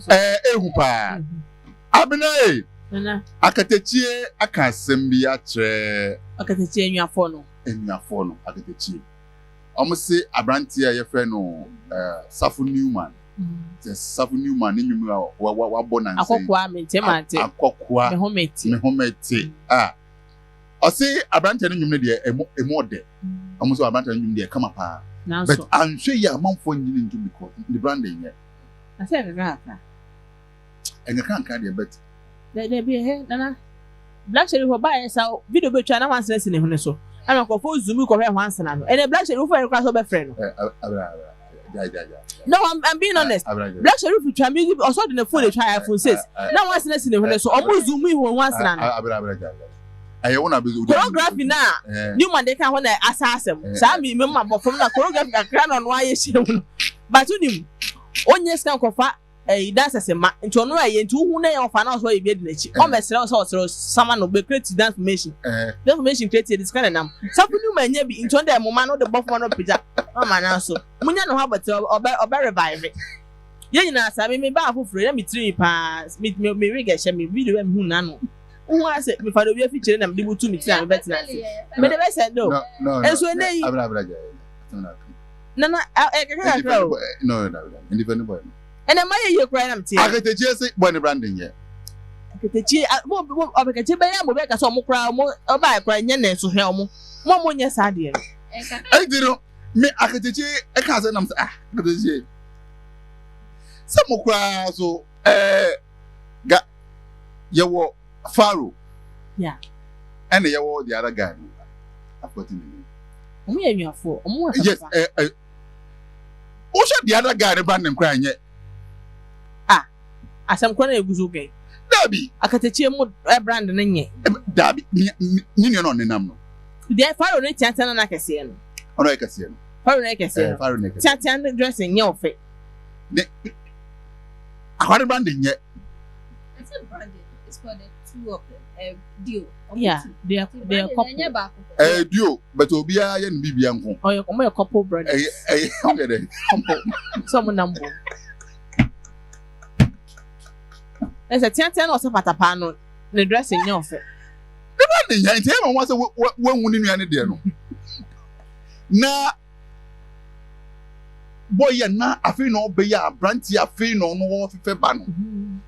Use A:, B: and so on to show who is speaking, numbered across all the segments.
A: Ehu pa. Abena
B: Nana.
A: Akatakyie aka asɛm atre.
B: Akatakyie enuafo no.
A: Akatakyie. Almost abranti a yɛfrɛ no Safo Newman. Safo Newman ne nwum a wabɔ nan sɛ.
B: Akɔkɔa mentemate.
A: Akɔkɔa.
B: Mehomete.
A: Ɔse abranti ne nwum ne deɛ emu ɔdɛ. Almost abranti ne nwum deɛ kama pa. But anhwɛ yi amanfo nyine nto because the branding yɛ.
B: Ase kaka.
A: Enka deɛ bet.
B: There be he nana. Black Sheriff for buy so video be twa na wan sense ne hune so. Ana ko fo zoom ko hwe wan sena no. And Black Sheriff for request so be friend no. No, I'm being honest. Black Sheriff twa me also the phone try iPhone 6. Na wan sense ne hune so omo zoom ho wan sena no.
A: Aye wona be zo.
B: Choreography na Newman dey kan ho na asasem. Sa me me mabofom na choreography kakra no aye hye. But unim onye scan kofa dance sema nti ono aye nti hu na ye ofa na so ye bi de nachi o mesere so sama no be create dance formation create this kind of nam Safo Newman nya bi nti on dey moma no de bofo no pija mama na so munya no ha but oba revive ye nyina sa me ba afoforo na me tiri pa me rig e hye me video me hu na no hu ase me fa do bi feature na me de butu me tiri na bet na me de be say no enso nei na
A: no independent boy.
B: And am I your crying?
A: Akatakyie say boy branding ye.
B: Akatakyie Akatakyie be ya mo be ka so mo kra mo oba kra nya na so hwe mo mo nya sa de
A: I did me Akatakyie e ka say nam say Akatakyie se mo kra so ga ye wo Faro
B: yeah
A: and ye wo the other guy after me
B: omo ye nwafo omo
A: yes o the other guy branding cry ye
B: asam kwa na eguzo gay
A: dabi
B: Akatakyie mo brand na nye
A: dabi ni no nenam no
B: dey Faro ne tianta na kese no
A: ono e kese no
B: Faro ne kese
A: Faro ne kese
B: tianta dressing nye ofe
A: ne akwari branding nye
C: it's a branding it's for the two of them deal
B: yeah they are couple
A: duo but obia ye no bibia nko
B: omo ye couple brand
A: okay then
B: so mo nambo ese tianta na o se patapa no ne dressing nye ofe
A: the branding ya ntia ma wase wanwu ni nua ne de no na boy na afi no be ya branti afi no no wo fefe ba no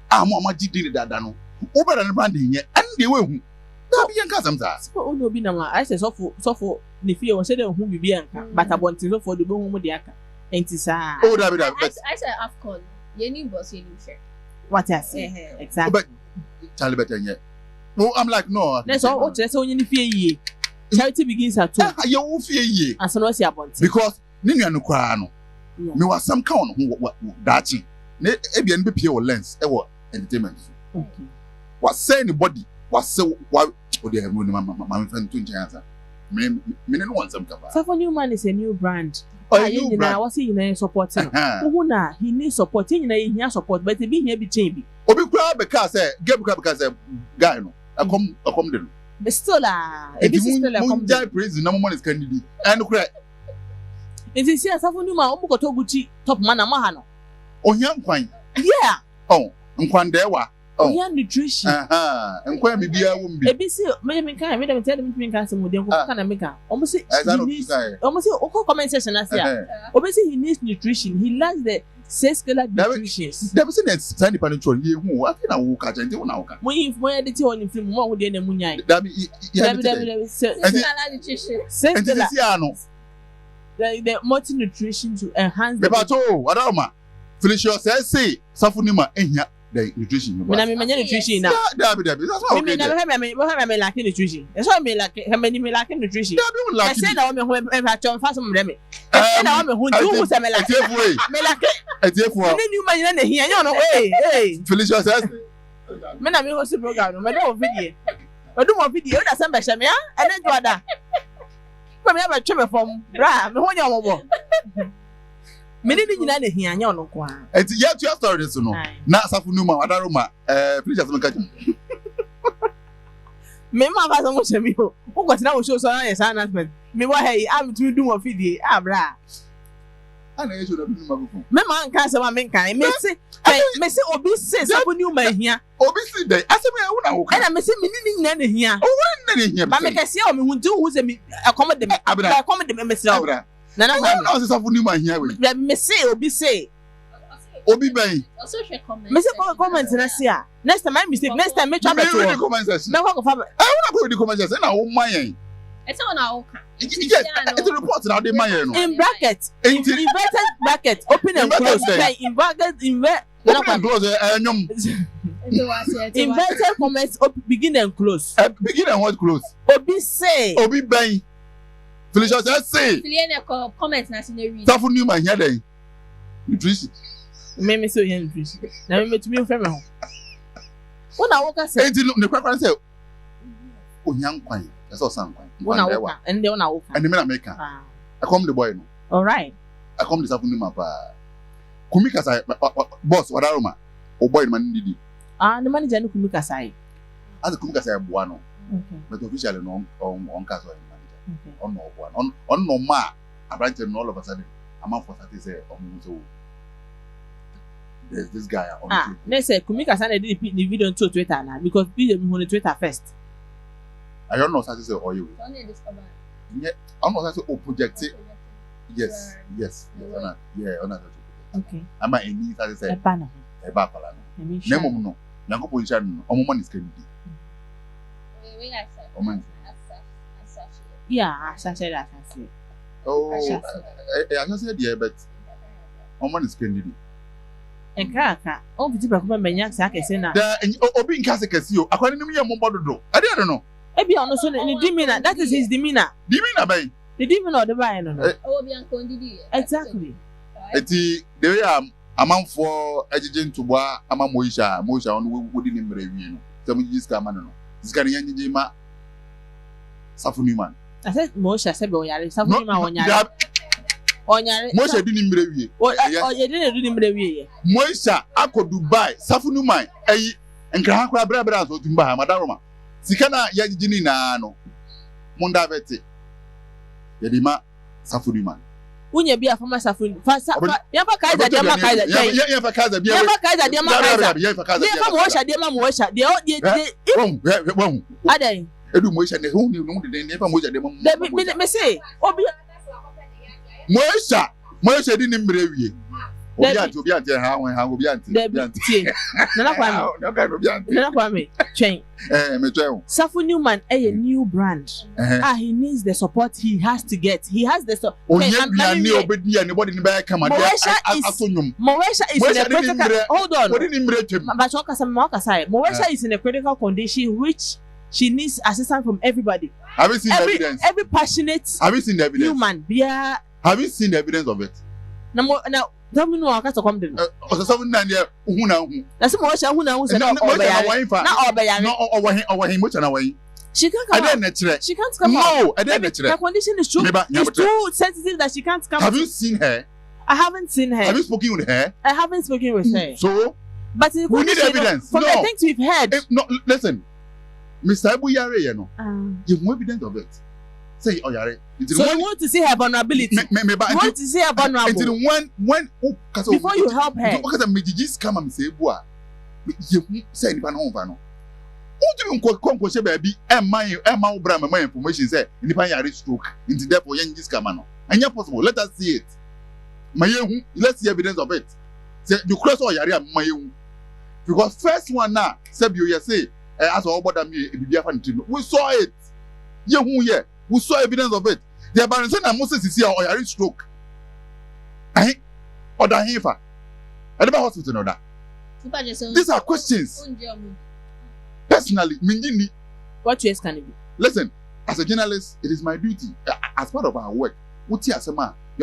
A: amo amagidi ni dada no obera ne branding ye an de we hu na bi yan kasam sa
B: so ono bi na ma I say sofo ne fie won say de hu bibi anka but abontin sofo de bo hu mu de aka enti sa
A: oh da
C: I say Afcon yeni boss yeni share
B: what I say exactly
A: but Charlie better ye no I'm like no
B: let's all say onye ne fie yie charity begins at 2
A: ye wo fie yie
B: aso no si abontin
A: because ne nua no kwa no me was some count who dachi ne ebia no be wo lens e wo entertainment
B: okay
A: what say anybody what say what the hero no mama fan to ncha me no want some cover
B: Safo Newman is a new brand
A: new brand
B: was he na support no who na he need support he na he support but be here be change bi
A: obi kura because get because guy no akom de no
B: but still ebi still
A: come jai praise no money is candidate and kura
B: it is here Safo Newman omo ko to Gucci top man am ha no
A: ohia nkwan
B: yeah
A: nkwan dewa
B: ohia nutrition
A: nkwan me bia wo mbi
B: ebi si me kan me dem tell me kan se mo dem ko kana me kan omo si o ko comment section na say obi si he needs nutrition he lacks the 6 killer nutrition
A: there be say stand pan control ye hu afi na wo ka jante wo na wo ka
B: mo de ti on film mo de na munyai
A: da bi
C: killer nutrition
B: the multi nutrition to enhance
A: the bato adama Felicia Osei Safo Newman ehia the nutrition
B: me na me manya nutrition na
A: da bi that's why
B: me na me like nutrition that's why me like me like nutrition
A: da bi we like
B: say na me ho e fa fa so me me say na me ho ndu se me like me like
A: etiefo
B: me Newman na hia nya no hey
A: Felicia Osei
B: me na me host program no me do video da san be hye me a ene joada ko me ba twe me fom bra me ho nya mo bo me ni nyina na hia nya no kwa
A: eti yet your story this no na Safo Newman adaroma Felicia Osei kaja
B: me ma ba so mo hye me o ko tina wo show so na yes announcement me wa hey am to do mo video bra
A: ana ye show da bi ma go
B: me ma nka se ma me nkan me se Me say obi say Safo Newman here.
A: Obi say dey. Ase me who na wo ka.
B: And me say me ni nyina na here.
A: O wo na here.
B: Ba me kese o me hu nti who say me accommodate me say o. Na na
A: na say Safo Newman here we.
B: Me say obi say
A: Obi ben.
C: Also share comment.
B: Me say comment na say a. Next time I mistake. Next time me try better.
A: Me read the comment section.
B: Me go fa.
A: I want to go the comment section na wo man yen.
C: It's on our own.
A: Yes, it's a report now they man yen no.
B: In bracket. Inverted bracket. Open and close. In bracket
A: open and close nyom.
B: Inverted comments begin and close.
A: Begin and what close?
B: Obi say.
A: Obi ben. Felicia Osei say.
C: Felicia comment na sin read.
A: Safo Newman here then. Nutrition.
B: Me so here nutrition. Na me to me friend me ho. What na work say?
A: Enti no kwakwan say. Onyan kwan. That's all san kwan.
B: What na work? And they na work.
A: And the men America. I come the boy no.
B: All right.
A: I come the Safo Newman pa. Kumika say boss wadaroma. O boy man ndidi.
B: The manager no kumika say.
A: As kumika say boa no.
B: Okay.
A: But officially no on case of manager.
B: Okay.
A: On no boa. On no ma. Apparently all of a sudden a man for 30 say so there's this guy on
B: they say kumika say they did the video on Twitter now because video me on Twitter first.
A: I don't know what say or you.
C: Only discover.
A: Yeah, I'm not say o project. Yes. Yeah, on that.
B: Okay.
A: Am I any that say?
B: Eba no.
A: Eba pala no. Nemo no. Nyanko position no. Omo man is kendi.
C: We like say.
A: Omo.
B: Yeah, I said that.
A: Oh, I just said yeah, but omo is kendi.
B: Enkraka. O biti bra ko be menya sa kese na.
A: Da obi nka se kese o. Akwani nim ye mombo dodo. I don't know.
B: Ebi ono so ni demeanor. That is his demeanor.
A: Demeanor bay.
B: The demeanor the buy no.
C: Oh, bi anko ndidi.
B: Exactly.
A: Eti the way amanfo ejeje ntubwa ama Moesha on wodi ni mbre wi no. Tell me this guy man no. This guy yanjeje ma Safo Newman.
B: I said Moesha said be oyare. Safo Newman onyare. Onyare.
A: Moesha di ni mbre wi.
B: O ye di ni mbre wi ye.
A: Moesha akọ Dubai. Safo Newman eyi nkra akwa bra so tumba ha madaroma. Sika na yajeje ni na no. Munda beti. Yedima Safo Newman.
B: Unye bia fama Safo. Yamba kaiza dia ma kaiza.
A: Yamba kaiza bia.
B: Yamba kaiza dia ma kaiza.
A: Yamba kaiza.
B: Dia Moesha dia ma Moesha. Dia
A: Won.
B: Adai.
A: Edu Moesha ne hu no de ne fa Moesha de ma. Me
B: say obi
A: Moesha di ni mbre wie. Obi anti ha obi anti.
B: Nana Kwame. Nana Kwame. Train.
A: Me train.
B: Safo Newman a new brand. He needs the support he has to get. He has the support.
A: Moesha
B: is in a critical. Hold on. Moesha is in a critical condition which she needs assistance from everybody.
A: Have you seen the evidence?
B: Every passionate.
A: Have you seen the evidence?
B: Human. Yeah.
A: Have you seen the evidence of it?
B: Now, tell me no akata come dey.
A: Something na there hu na hu.
B: Na se Moesha hu na hu say na obayare. Na obayare.
A: No owahin Moesha na wahin.
B: She can't come out. She can't come out.
A: No, I didn't.
B: Her condition is too sensitive that she can't come out.
A: Have you seen her?
B: I haven't seen her.
A: Have you spoken with her?
B: I haven't spoken with her.
A: So?
B: But
A: we need evidence.
B: From the things we've heard.
A: No, listen. Mr. Abu Yare, you know. You have no evidence of it. Say, oh, Yare.
B: So you want to see her vulnerability? You want to see her vulnerable? Before you help her.
A: Because the Majis come and say, boy, you say, if I know, who do you call baby? My information say, in the Payari stroke, into therefore, young this camano. And you're possible. Let us see it. Let's see evidence of it. Say, you cross all Yari and my own. Because first one now, you say, as all but me, we saw it. We saw evidence of it. The Baronson and Moses is here or Yari stroke. Or the Hifa. At the hospital, or that. These are questions. Personally, Minjini.
B: What choice can it be?
A: Listen, as a journalist, it is my duty, as part of our work. You are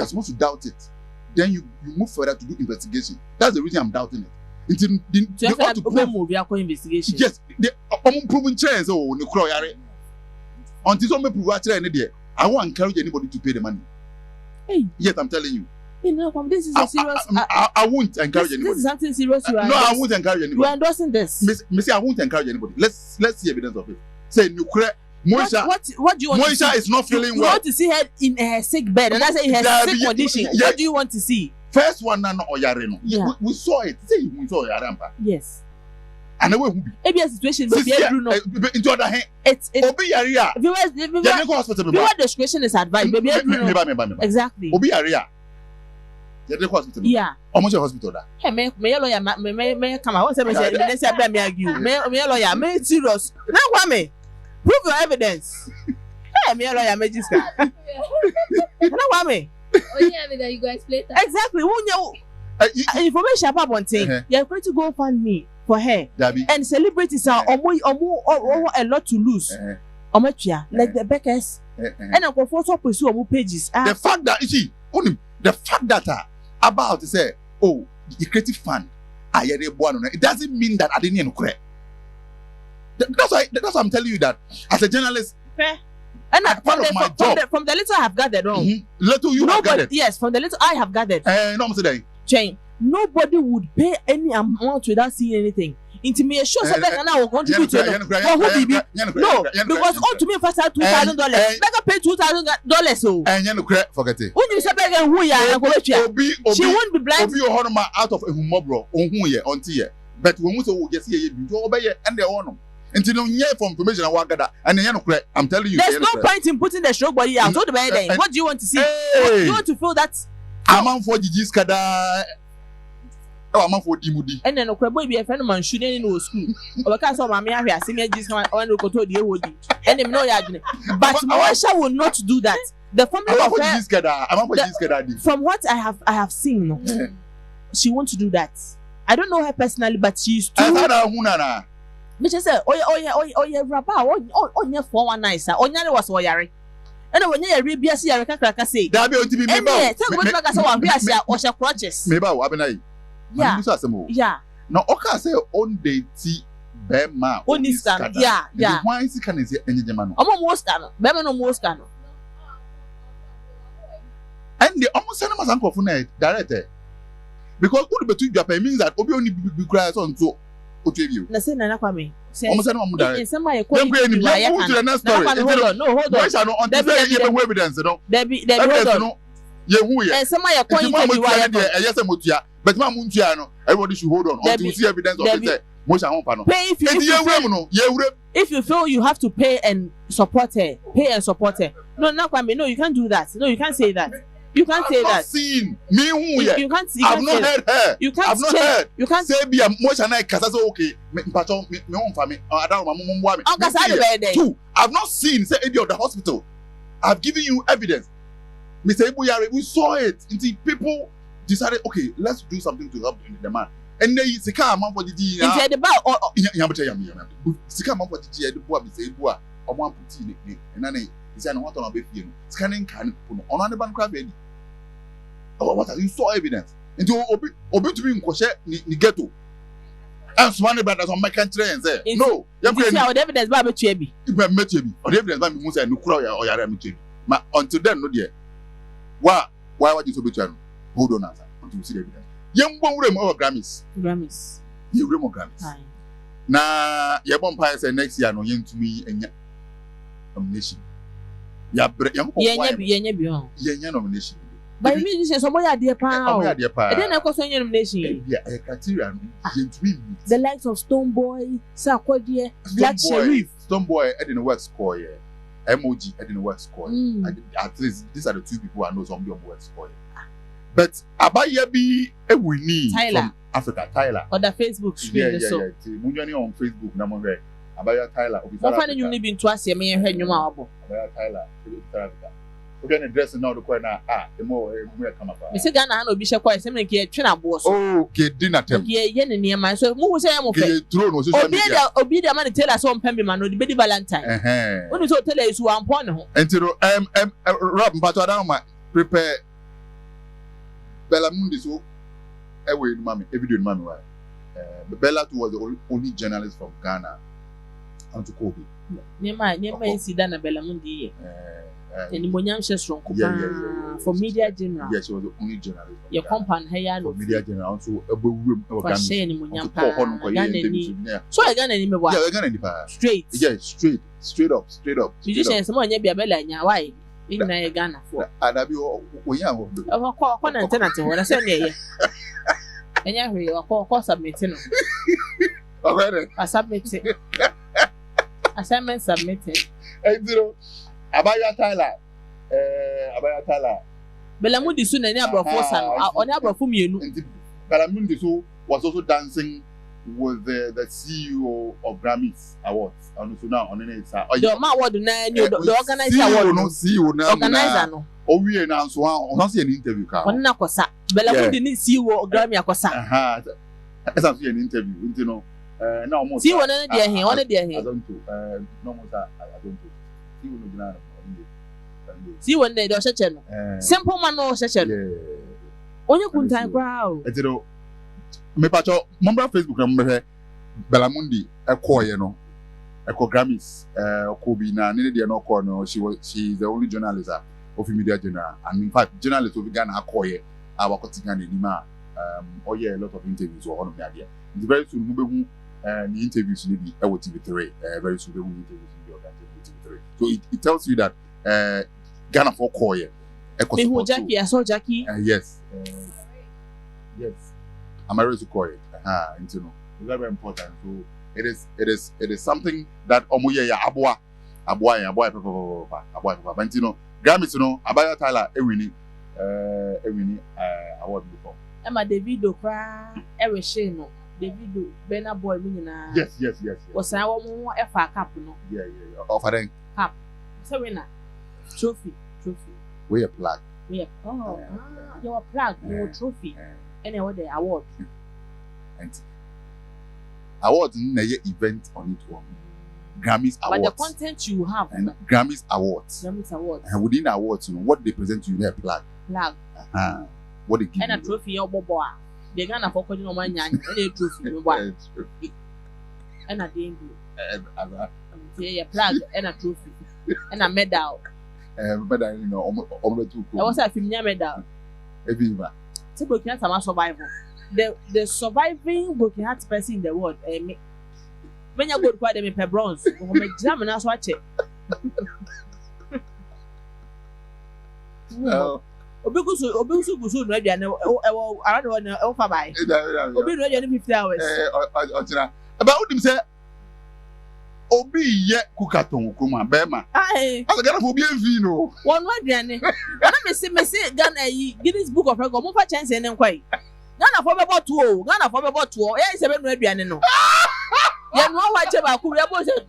A: supposed to doubt it. Then you move further to do investigation. That's the reason I'm doubting it.
B: So you have to prove investigation.
A: Yes, the proven chairs. Oh, until some prove actually, I won't encourage anybody to pay the money.
B: Hey.
A: Yes, I'm telling you.
B: This is a serious.
A: I won't encourage anybody.
B: This is something serious.
A: No, I won't encourage anybody.
B: You are endorsing this.
A: Miss, I won't encourage anybody. Let's see evidence of it. Say nuclear. Moesha.
B: What do you want?
A: Moesha is not feeling well.
B: You want to see her in her sick bed, and I say in her sick condition. What do you want to see?
A: First one na oyare no.
B: Yeah.
A: We saw it. Say we saw oyare ampa.
B: Yes.
A: And we who be.
B: Ebi a situation be do no.
A: Into other hand.
B: It's
A: Obi yare a.
B: Viewers
A: hospital
B: viewer discretion is advised. Baby
A: me.
B: Exactly.
A: Obi yare a. You dey hospital.
B: Yeah.
A: Almost hospital da.
B: Hey, me lawyer me come out. Say me say abia me argue. Me lawyer me serious. Na Kwame. Prove your evidence. Hey, me lawyer me jiska. Na Kwame.
C: Only evidence you go explain that.
B: Exactly. Information about one thing. You're going to go find me for her.
A: Dabi.
B: And celebrities are a lot to lose. Like the Beckers. And I'm going to pursue more pages.
A: The fact that the fact that about to say, oh, the creative fund, it doesn't mean that I didn't know correct. That's why I'm telling you that as a journalist.
B: Fair. And
A: part of my job.
B: From the little I have gathered on.
A: Little you have gathered.
B: Yes, from the little I have gathered.
A: No, today.
B: Chain. Nobody would pay any amount without seeing anything. Into me, sure, and I will contribute to it. No, because all to me first had $2,000. Better pay $2,000. So,
A: and you forget it.
B: When you say beggar who ya, she won't be blind.
A: Obi ohoroma out of a humobro, on who ye, on tea. But when we say, yes, ye, you obey and they own them. Until you hear from information and then I'm telling you.
B: There's no point in putting the show body out. What do you want to see? What do you want to feel that?
A: I'm for Gigi's Kada. Oh, I'm for Dimudi.
B: And then Okrebo be a friend of mine shooting in school. Or can't saw my area, senior Gis on the Koto de Wodi. And him no yard. But Moesha will not do that. The family of her, from what I have seen, she wants to do that. I don't know her personally, but she's too. Me just say, oh yeah, Rabba, oh yeah, 419, sir. Oh yeah, was Oyari. And when you read BSC, I can say,
A: that be to be me.
B: Tell me what I saw, BSC, or shall crutches.
A: Maybe I
B: yeah.
A: No, okay, say on the tea, Bema,
B: only stand. Yeah.
A: Why is it can is any German?
B: Almost done. Bema no most done.
A: And the almost send us uncle for night, director. Because what between Japan means that Obi only be cries on to you.
B: Na say na Kwame.
A: Almost send them direct.
B: Some my
A: to the next story.
B: Hold on.
A: Shall not understand evidence, no.
B: There hold on.
A: Yeah, who ya?
B: And some my point
A: yes, Mutia, but Mamuntiano, everybody should hold on until you see evidence of it. Moesha Boduong.
B: Pay if you feel you have to pay and support her. No, Kwame, no, you can't do that. No, you can't say that. You can't say that.
A: Seen me who
B: you can't.
A: I've not heard her.
B: You can't.
A: I've not heard.
B: You can't
A: say be a Moesha na kasa so okay. Me pato me on family. I don't know. Two. I've not seen say any of the hospital. I've given you evidence. Mr. Ibuyare, we saw it. Until people decided, okay, let's do something to help the man. And then Sika amount for the D.
B: Into the bar or
A: Sika amount for the G. The boy Mr. Ibua or one putting it. And then he said, "What on a baby? Scanning can put on the bank crab." What you saw evidence into Obi to be in Koshe ni ghetto. And Swanee brothers on my country and say, no, you
B: have evidence by Chebi.
A: You have met Chebi. Or evidence by Musa and Nukura or Yarami. Until then, no dear. Why would you so be trying? Hold on, answer until you see the evidence. Young one room over Grammys. You room of Grammys. Now, your vampire said next year, no young to me and nomination. Yeah, nomination.
B: But you mean somebody at dear pound? And then I got any nomination.
A: Yeah, a criteria.
B: The likes of Stoneboy, Sarkodie, Black Sheriff.
A: Stoneboy, I didn't work score here. Emoji, I didn't work score. At least these are the two people I know somebody on work score. But Abaya be a winning from Africa, Tyler.
B: On the Facebook screen.
A: Yeah. Munjani on Facebook, Namore. Abaya Tyler.
B: I'm finding you living twice a year. Abaya
A: Tyler, Africa. Okay, dressing now the corner. The more come up.
B: Mr. Ghana no be share quite something here train boss.
A: Okay, dinner time.
B: Yeah, near my so who say I'm okay. Obi the man tell us some pembe man no the baby Valentine. When you tell us who am pon ho.
A: Entiro Rob Mpato down my prepare Bella Mundi so away mommy video mommy why. Bella was the only journalist from Ghana unto Kobe.
B: Near my incident na Bella Mundi. And Monyam Shestron for Media General.
A: Yes, she was the only journalist.
B: Your company here
A: for Media General, so a room of
B: Monyam. So I got any
A: more. Yeah, I got any straight. Yeah, straight up.
B: You just say someone be a bella. Why? In Ghana for.
A: Adabi we ya wo.
B: Ọkọ na tenant wo na se na ye. Enya hwe ọkọ submit no.
A: Already.
B: I submit. Assignment submitted.
A: Zero. Abaya Tyler.
B: Belamundi so na ni abrofo sa no. Oni abrofo mienu.
A: Belamundi so was also dancing with the CEO of Grammys Awards. And so now on it.
B: The award na ni the organizer award no.
A: CEO na
B: organizer no.
A: O wie na so on see an interview ka.
B: On na kosa. Belamundi ni CEO Grammy akosa.
A: Esa so an interview, you know. Na almost.
B: CEO na dey here, on dey here.
A: I don't know. No more I don't know. CEO no gina.
B: See when they do cheche no. Simple man no cheche no. Onye kuntan kra o.
A: Etiro me pacho member Facebook na member Belamundi ekoye no. Eko Grammys Kobe na ne dey no call no she is the only journalist of media journal and in fact journalist of Ghana akoye abakotika na nima oye a lot of interviews or on me there. It's very soon we be the interviews ni bi ewo TV3 very soon we will interviews in the TV3. So it tells you that Ghana for Koye.
B: Me Jackie, I saw Jackie.
A: Yes. Yes. I'm married to Koye. You know, it's very important. So it is something that omoye ya abwa papa. But you know, Grammys, you know, Abaya Tyler ewini award before.
B: Emma Davido kra ewe she no. Davido Bena boy mu nyina.
A: Yes.
B: Osan wo mo efa cap no.
A: Yeah. Offering
B: cap. So winner. Trophy.
A: We a plaque.
B: You were plaque, you were trophy. And what the award.
A: And award na ye event on it one. Grammys Awards.
B: But the content you have.
A: And Grammys Awards. And within the awards, you know, what they present to you, they plaque. What they give
B: and
A: you.
B: And a trophy, your bobo. They're gonna focus on my nyan. And a trophy. And a danger. And a plaque and a trophy. And a medal.
A: But I you know, too cool.
B: I was a female medal.
A: Eviva.
B: So Burkina Faso sama survival. The surviving Burkina Faso person in the world. When you go to them in bronze, you come examine us watch it. Obi kusu no aduane around one over by. Obi no aduane 50 hours.
A: About him say Obi ye kukaton kuma bema.
B: Aye.
A: Asa Ghana for bien vino.
B: One aduane. Na me say Ghana Guinness Book of Record mo fa chance en kwai. Ghana for be bot o. Ghana for be bot o. E se be no aduane no. Ye no wa che ba ku we bo say.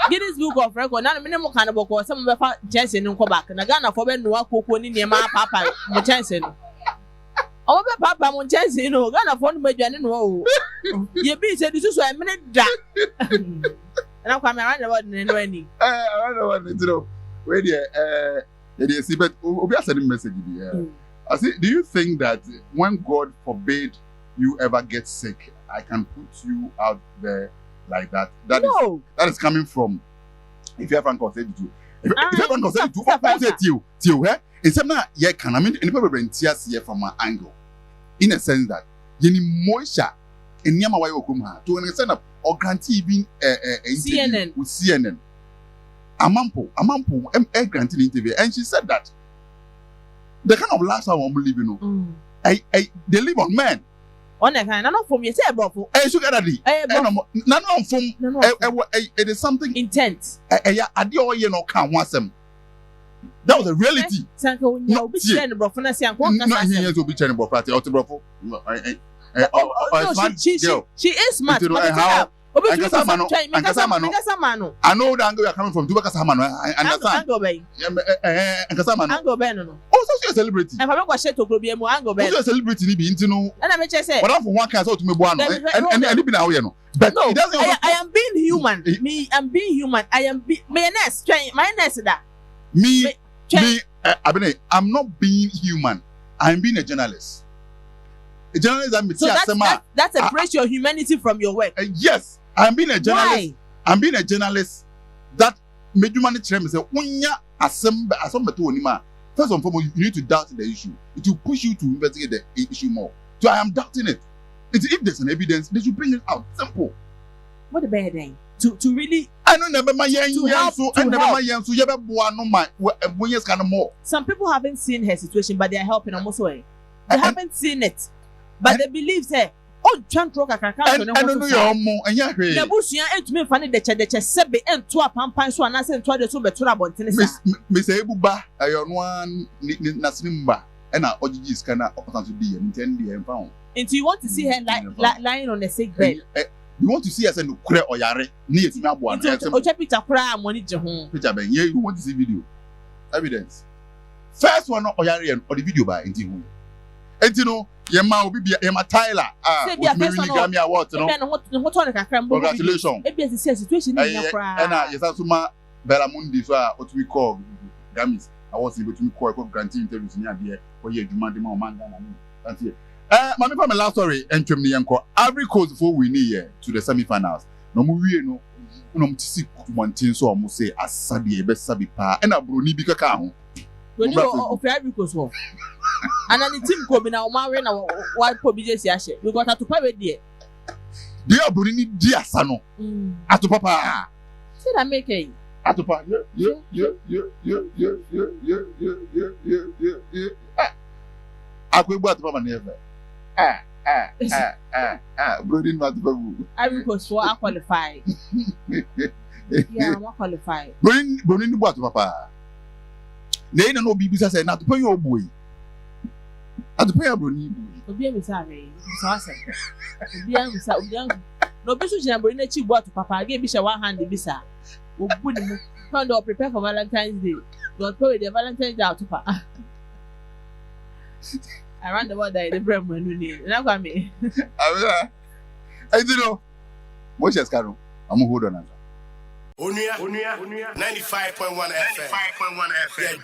B: Guinness Book of Record na me mo kan boko se mo be fa chance en ko back. Na Ghana for be no akoko ni niam papa mo chance no. Omo be papa mo chance no. Ghana for no aduane no o. Ye be say this is a minute da. And I'm around the world no any.
A: Around the world you know. Where there see but obi send message here. I say, do you think that when God forbid you ever get sick, I can put you out there like that? That is coming from if you have an concept to. If you have an concept to, I say to you, eh? It's not yet can I mean any people bring tears here from my angle. In a sense that you need Moesha in Yamawa Okuma to an extent of or guarantee being
B: CNN
A: with CNN. Amampo, granted interview, and she said that the kind of lifestyle I'm living, they live on men.
B: On a kind, not from you say, bro.
A: Sugar daddy. None of them. It is something
B: intense.
A: I do you know can't want them. That was a reality.
B: Sanko, you be saying, bro. For us, young one.
A: Not here to be changing, bro.
B: She is smart.
A: I know the angle you are coming from. Do because Samano. I understand.
B: Ango Ben.
A: Also, she's a celebrity.
B: And I'm not to go be a Ango Ben.
A: Also, a celebrity. Be know.
B: And I just say,
A: but I'm from one cancer to me one. And even now, you know. But
B: no, I am being human. Me, I'm being human. I am my nest. My nest that.
A: Me. I'm not being human. I'm being a journalist. A journalist.
B: So that's a break your humanity from your work.
A: Yes. I'm being a journalist.
B: Why?
A: I'm being a journalist that made you manage to say, first and foremost, you need to doubt the issue. It will push you to investigate the issue more. So I am doubting it. If there's an evidence, they should bring it out. Simple.
B: What a bad thing. To really
A: don't never my young so and never my young so you ever no my when you can more.
B: Some people haven't seen her situation, but they are helping almost way. They haven't seen it, but they believe her. Oh, John Troka can
A: I don't know your more and yeah.
B: The bush ain't me funny the sebe and to a pampan so and I sent to the super trouble.
A: Miss Ebuba, I on one Nasimba, and our OGs cannot opportunity to be and 10 years pound.
B: And you want to see her lying on the sick bed.
A: You want to see us and cry or yare near to one.
B: Picture cry money to home.
A: Picture, yeah, you want to see video evidence. First one or yare or the video by Inti. And you know, your man will be a Tyler. Grammy Award. Congratulations.
B: It is a situation.
A: And yes, Asuma Bellamundi, so what we call Grammys. I was able to call granting interviews near here for your demand man. That's it. My last story, and Ivory Coast before we near to the semi-finals. No movie, no see one thing so almost say as Sabi, best Sabi pa, and a bruni big account.
B: When you of Ivory Coast, and then the team coming out, Marina, why Pobijas Yashe? We got her to pay dear.
A: Dear Bruni, dear Sano. At Papa.
B: Said I make a.
A: At Papa, yeah. I could buy Papa never. Brooding about the babu.
B: Ivory Coast for qualified. Yeah, I'm qualified.
A: Bring the water, Papa. They don't know BBC say not to pay your boy. At the pay a bruni.
B: Obi sorry. No person should bring a cheap water, Papa. Give me 100 visa. We put him found or prepare for Valentine's Day. Don't pay the Valentine's Day out to Papa. I ran the world that the brain when we need. Now got me.
A: I don't know. Moesha Boduong. I'm hold on.
D: Onua 95.1 FM. 95.1 FM. Yeah,